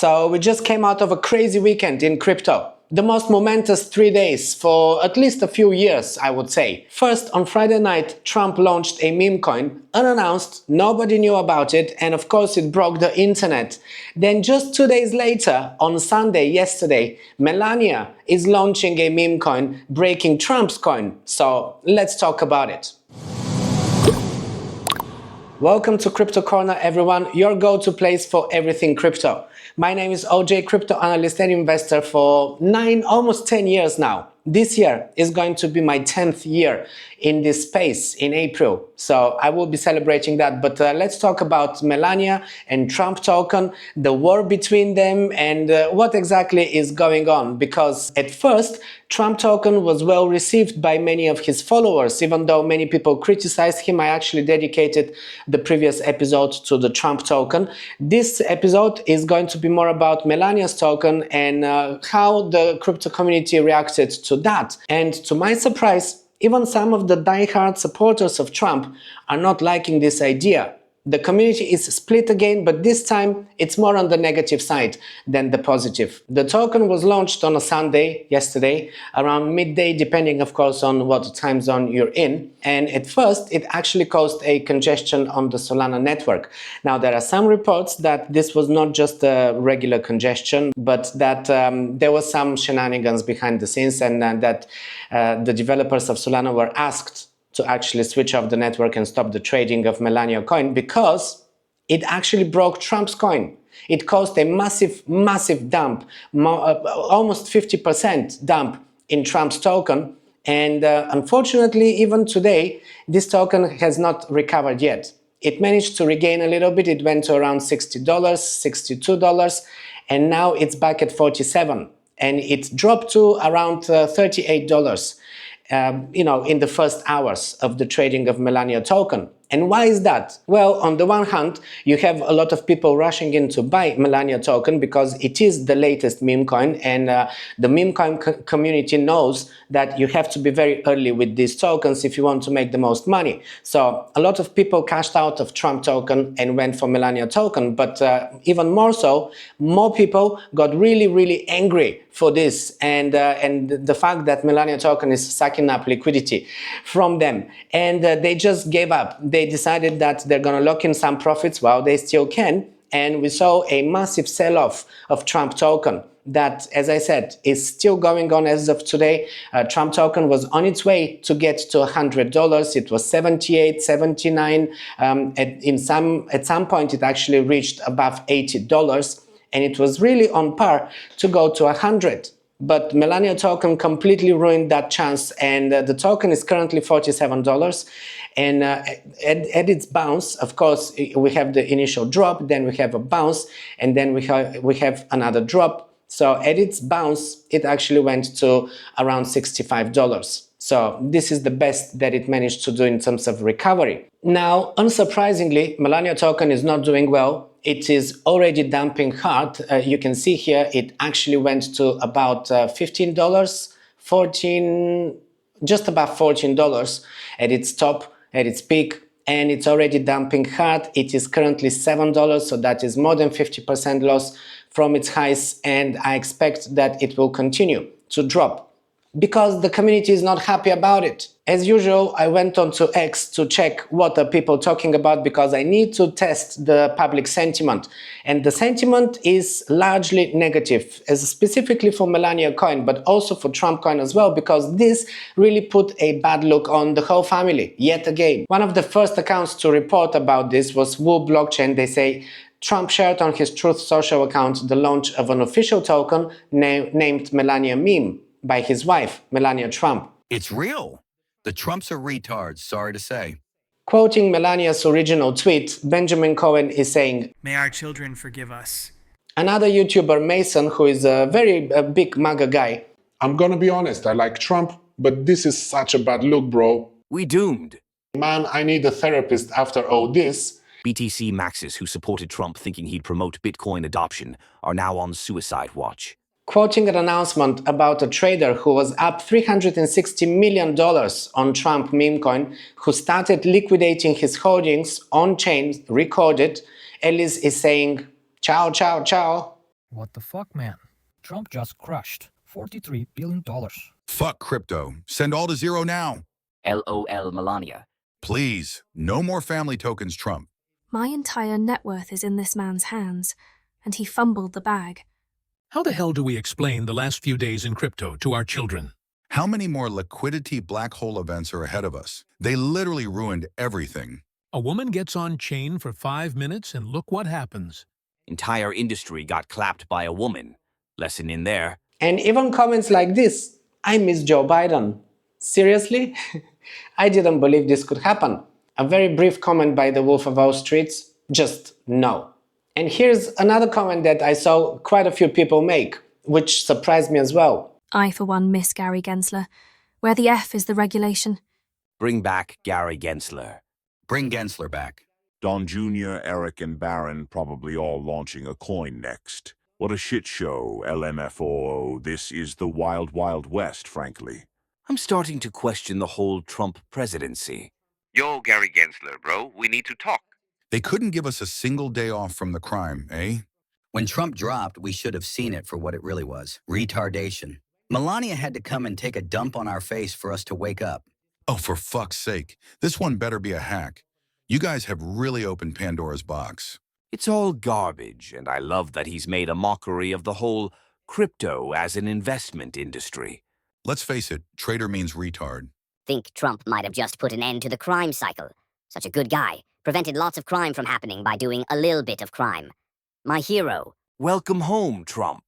So we just came out of a crazy weekend in crypto. The most momentous 3 days for at least a few years, I would say. First, on Friday night, Trump launched a meme coin, unannounced, nobody knew about it, and of course it broke the internet. Then just 2 days later, on Sunday, yesterday, MELANIA is launching a meme coin, breaking Trump's coin. So let's talk about it. Welcome to Crypto Corner, everyone, your go-to place for everything crypto. My name is OJ, crypto analyst and investor for almost 10 years now. This year is going to be my 10th year in this space in April, so I will be celebrating that. But let's talk about MELANIA and Trump token, the war between them, and what exactly is going on. Because at first, Trump token was well received by many of his followers. Even though many people criticized him, I actually dedicated the previous episode to the Trump token. This episode is going to be more about MELANIA's token and how the crypto community reacted to that. And to my surprise, even some of the die-hard supporters of Trump are not liking this idea. The community is split again, but this time it's more on the negative side than the positive. The token was launched on a Sunday, yesterday, around midday, depending of course on what time zone you're in. And at first it actually caused a congestion on the Solana network. Now there are some reports that this was not just a regular congestion, but that there was some shenanigans behind the scenes, and that the developers of Solana were asked to actually switch off the network and stop the trading of MELANIA coin because it actually broke Trump's coin. It caused a massive dump, almost 50% dump in Trump's token. And unfortunately, even today, this token has not recovered yet. It managed to regain a little bit. It went to around $60, $62, and now it's back at 47. And it dropped to around $38. In the first hours of the trading of MELANIA token. And why is that? Well, on the one hand, you have a lot of people rushing in to buy MELANIA token because it is the latest meme coin, and the meme coin community knows that you have to be very early with these tokens if you want to make the most money. So a lot of people cashed out of Trump token and went for MELANIA token, but even more so, more people got really angry for this and the fact that MELANIA token is sucking up liquidity from them, and they just gave up. They decided that they're going to lock in some profits while they still can, and we saw a massive sell-off of Trump token that, as I said, is still going on as of today. Trump token was on its way to get to $100. It was 78, 79. At some point, it actually reached above $80, and it was really on par to go to 100. But MELANIA token completely ruined that chance, and the token is currently $47. And at its bounce, of course, we have the initial drop, then we have a bounce, and then we have another drop. So at its bounce, it actually went to around $65. So this is the best that it managed to do in terms of recovery. Now, unsurprisingly, MELANIA token is not doing well. It is already dumping hard. You can see here it actually went to about $15, just about $14 at its top, at its peak, and it's already dumping hard. It is currently $7, so that is more than 50% loss from its highs, and I expect that it will continue to drop because the community is not happy about it. As usual, I went on to X to check what are people talking about because I need to test the public sentiment. And the sentiment is largely negative, as specifically for MELANIA coin, but also for Trump coin as well, because this really put a bad look on the whole family, yet again. One of the first accounts to report about this was Wu Blockchain. They say, Trump shared on his Truth Social account the launch of an official token named MELANIA Meme by his wife, Melania Trump. It's real. The Trumps are retards, sorry to say. Quoting Melania's original tweet, Benjamin Cohen is saying, "May our children forgive us." Another YouTuber, Mason, who is a very big MAGA guy, I'm gonna be honest, I like Trump, but this is such a bad look, bro. We doomed. Man, I need a therapist after all this. BTC maxes who supported Trump thinking he'd promote Bitcoin adoption are now on suicide watch. Quoting an announcement about a trader who was up $360 million on Trump meme coin, who started liquidating his holdings on chain, recorded, Ellis is saying, ciao, ciao, ciao. What the fuck, man? Trump just crushed $43 billion. Fuck crypto. Send all to zero now. LOL Melania. Please, no more family tokens, Trump. My entire net worth is in this man's hands, and he fumbled the bag. How the hell do we explain the last few days in crypto to our children? How many more liquidity black hole events are ahead of us? They literally ruined everything. A woman gets on chain for 5 minutes and look what happens. Entire industry got clapped by a woman. Lesson in there. And even comments like this: I miss Joe Biden. Seriously? I didn't believe this could happen. A very brief comment by the Wolf of Wall Street: just no. And here's another comment that I saw quite a few people make, which surprised me as well. I, for one, miss Gary Gensler. Where the F is the regulation. Bring back Gary Gensler. Bring Gensler back. Don Jr., Eric, and Barron probably all launching a coin next. What a shit show, LMFAO. This is the wild, wild west, frankly. I'm starting to question the whole Trump presidency. Yo, Gary Gensler, bro, we need to talk. They couldn't give us a single day off from the crime, eh? When Trump dropped, we should have seen it for what it really was. Retardation. Melania had to come and take a dump on our face for us to wake up. Oh, for fuck's sake. This one better be a hack. You guys have really opened Pandora's box. It's all garbage, and I love that he's made a mockery of the whole crypto as an investment industry. Let's face it, traitor means retard. Think Trump might have just put an end to the crime cycle. Such a good guy. Prevented lots of crime from happening by doing a little bit of crime. My hero. Welcome home, Trump.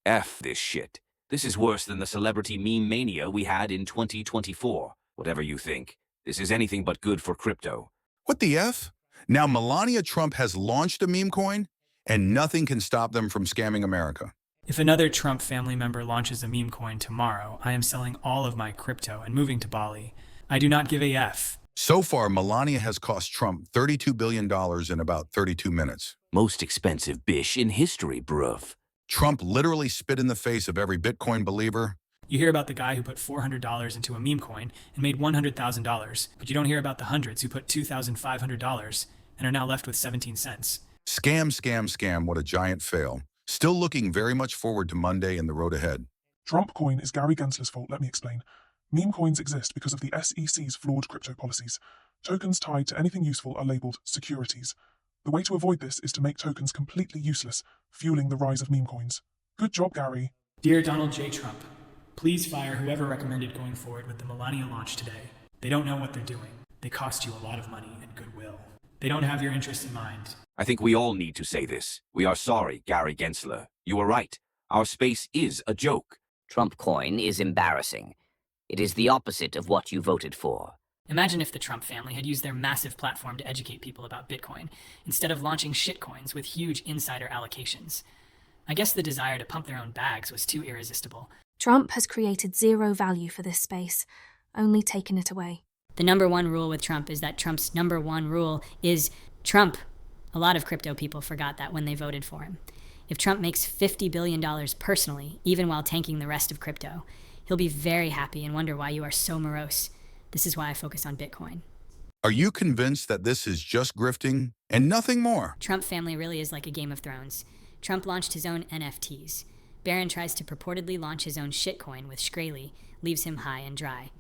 F this shit. This is worse than the celebrity meme mania we had in 2024. Whatever you think, this is anything but good for crypto. What the F? Now Melania Trump has launched a meme coin, and nothing can stop them from scamming America. If another Trump family member launches a meme coin tomorrow, I am selling all of my crypto and moving to Bali. I do not give a F. So far, Melania has cost Trump $32 billion in about 32 minutes. Most expensive bish in history, bruv. Trump literally spit in the face of every Bitcoin believer. You hear about the guy who put $400 into a meme coin and made $100,000, but you don't hear about the hundreds who put $2,500 and are now left with 17 cents. Scam, scam, scam, what a giant fail. Still looking very much forward to Monday and the road ahead. Trump coin is Gary Gensler's fault, let me explain. Meme coins exist because of the SEC's flawed crypto policies. Tokens tied to anything useful are labeled securities. The way to avoid this is to make tokens completely useless, fueling the rise of meme coins. Good job, Gary. Dear Donald J. Trump, please fire whoever recommended going forward with the Melania launch today. They don't know what they're doing. They cost you a lot of money and goodwill. They don't have your interests in mind. I think we all need to say this. We are sorry, Gary Gensler. You were right. Our space is a joke. Trump coin is embarrassing. It is the opposite of what you voted for. Imagine if the Trump family had used their massive platform to educate people about Bitcoin, instead of launching shitcoins with huge insider allocations. I guess the desire to pump their own bags was too irresistible. Trump has created zero value for this space, only taken it away. The number one rule with Trump is that Trump's number one rule is Trump. A lot of crypto people forgot that when they voted for him. If Trump makes $50 billion personally, even while tanking the rest of crypto, he'll be very happy and wonder why you are so morose. This is why I focus on Bitcoin. Are you convinced that this is just grifting and nothing more? Trump family really is like a Game of Thrones. Trump launched his own NFTs. Barron tries to purportedly launch his own shitcoin with Shkreli, leaves him high and dry.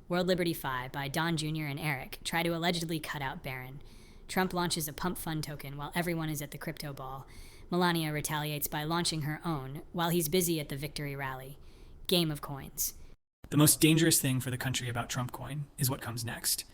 World Liberty Fi by Don Jr. and Eric try to allegedly cut out Barron. Trump launches a pump fund token while everyone is at the crypto ball. Melania retaliates by launching her own while he's busy at the victory rally. Game of coins. The most dangerous thing for the country about Trump coin is what comes next.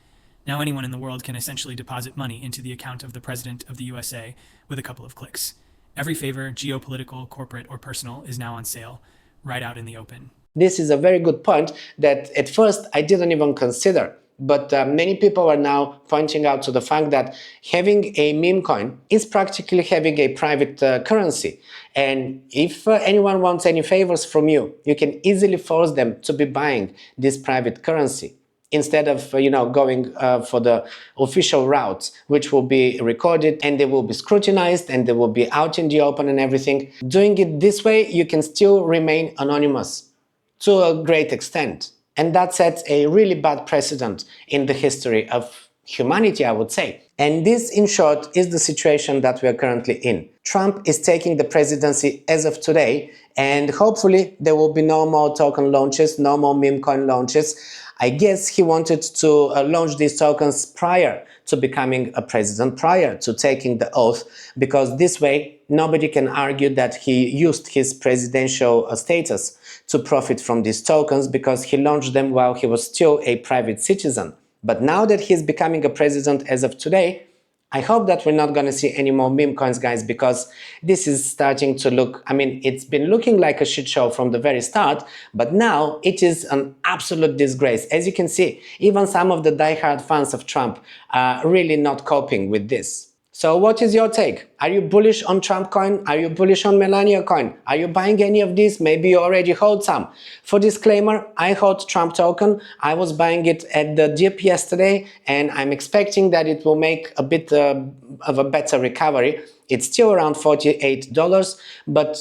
Now anyone in the world can essentially deposit money into the account of the President of the USA with a couple of clicks. Every favor, geopolitical, corporate, or personal, is now on sale, right out in the open. This is a very good point that at first I didn't even consider. But many people are now pointing out to the fact that having a meme coin is practically having a private currency. And if anyone wants any favors from you, you can easily force them to be buying this private currency instead of going for the official routes, which will be recorded and they will be scrutinized and they will be out in the open and everything. Doing it this way, you can still remain anonymous to a great extent. And that sets a really bad precedent in the history of humanity, I would say. And this, in short, is the situation that we are currently in. Trump is taking the presidency as of today, and hopefully there will be no more token launches, no more meme coin launches. I guess he wanted to launch these tokens prior to becoming a president, prior to taking the oath, because this way nobody can argue that he used his presidential status to profit from these tokens, because he launched them while he was still a private citizen. But now that he's becoming a president as of today, I hope that we're not going to see any more meme coins, guys, because this is starting to look, I mean, it's been looking like a shit show from the very start, but now it is an absolute disgrace. As you can see, even some of the diehard fans of Trump are really not coping with this. So what is your take? Are you bullish on Trump coin? Are you bullish on Melania coin? Are you buying any of these? Maybe you already hold some. For disclaimer, I hold Trump token. I was buying it at the dip yesterday, and I'm expecting that it will make a bit of a better recovery. It's still around $48, but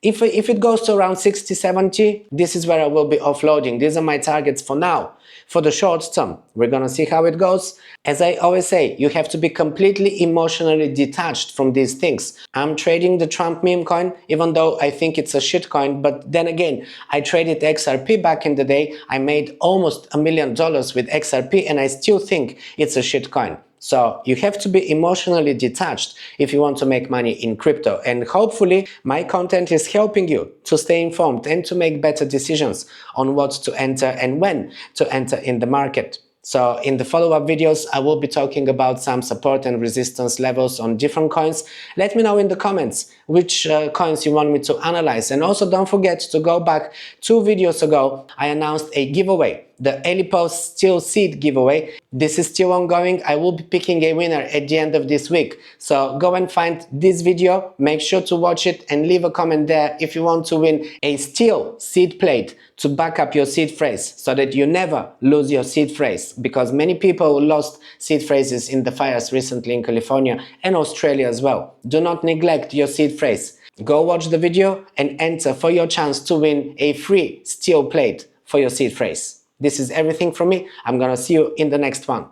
if it goes to around 60, 70, this is where I will be offloading. These are my targets for now. For the short term, we're gonna see how it goes. As I always say, you have to be completely emotionally detached from these things. I'm trading the Trump meme coin, even though I think it's a shit coin, but then again, I traded XRP back in the day. I made almost $1 million with XRP, and I still think it's a shit coin. So you have to be emotionally detached if you want to make money in crypto, and hopefully my content is helping you to stay informed and to make better decisions on what to enter and when to enter in the market. So in the follow-up videos, I will be talking about some support and resistance levels on different coins. Let me know in the comments which coins you want me to analyze. And also don't forget to go back 2 videos ago. I announced a giveaway, the Elipos Steel Seed giveaway. This is still ongoing. I will be picking a winner at the end of this week. So go and find this video, make sure to watch it and leave a comment there if you want to win a steel seed plate to back up your seed phrase, so that you never lose your seed phrase, because many people lost seed phrases in the fires recently in California and Australia as well. Do not neglect your seed phrase. Go watch the video and enter for your chance to win a free steel plate for your seed phrase. This is everything from me. I'm gonna see you in the next one.